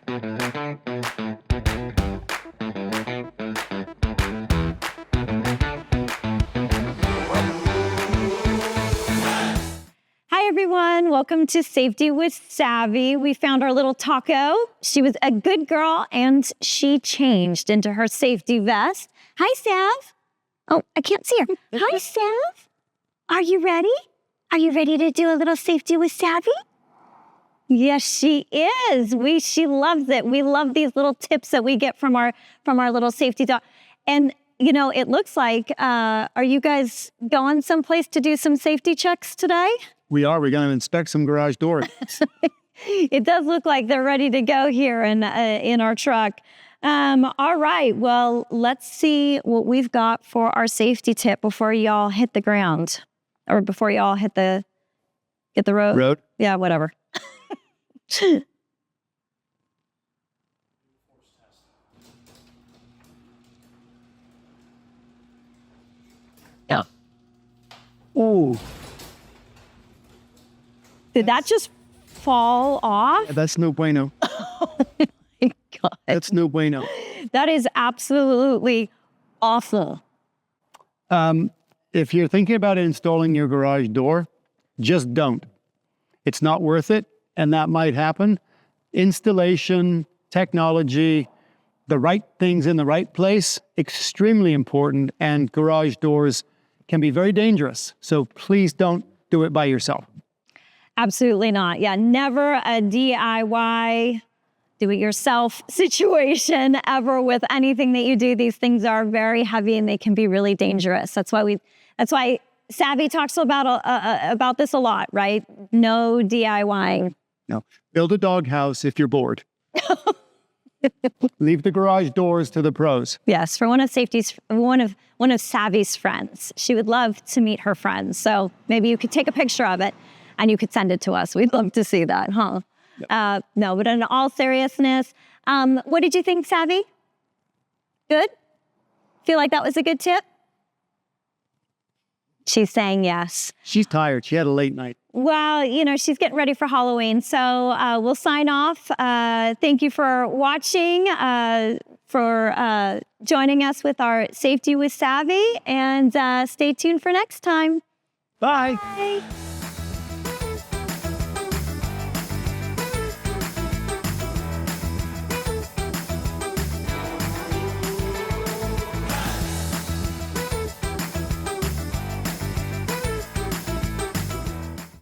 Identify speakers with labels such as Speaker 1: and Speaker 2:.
Speaker 1: Hi everyone, welcome to Safety with Savvy. We found our little taco. She was a good girl and she changed into her safety vest. Hi, Sav. Oh, I can't see her. Hi, Sav. Are you ready? Are you ready to do a little Safety with Savvy? Yes, she is. She loves it. We love these little tips that we get from our little safety dog. And you know, it looks like, are you guys going someplace to do some safety checks today?
Speaker 2: We are. We're going to inspect some garage doors.
Speaker 1: It does look like they're ready to go here in our truck. All right. Well, let's see what we've got for our safety tip before y'all hit the ground, or before y'all hit the road. Yeah, whatever.
Speaker 2: Yeah. Ooh.
Speaker 1: Did that just fall off?
Speaker 2: That's no bueno.
Speaker 1: Oh my God.
Speaker 2: That's no bueno.
Speaker 1: That is absolutely awful.
Speaker 2: If you're thinking about installing your garage door, just don't. It's not worth it, and that might happen. Installation, technology, the right things in the right place, extremely important, and garage doors can be very dangerous. So please don't do it by yourself.
Speaker 1: Absolutely not. Yeah, never a DIY, do-it-yourself situation ever with anything that you do. These things are very heavy and they can be really dangerous. That's why Savvy talks about this a lot, right? No DIYing.
Speaker 2: No, build a doghouse if you're bored. Leave the garage doors to the pros.
Speaker 1: Yes, for one of Savvy's friends. She would love to meet her friends. So maybe you could take a picture of it and you could send it to us. We'd love to see that, huh? Yep. No, but in all seriousness, what did you think, Savvy? Good? Feel like that was a good tip? She's saying yes.
Speaker 2: She's tired. She had a late night.
Speaker 1: Well, you know, she's getting ready for Halloween. So we'll sign off. Thank you for watching, for joining us with our Safety with Savvy, and stay tuned for next time.
Speaker 2: Bye.
Speaker 1: Bye.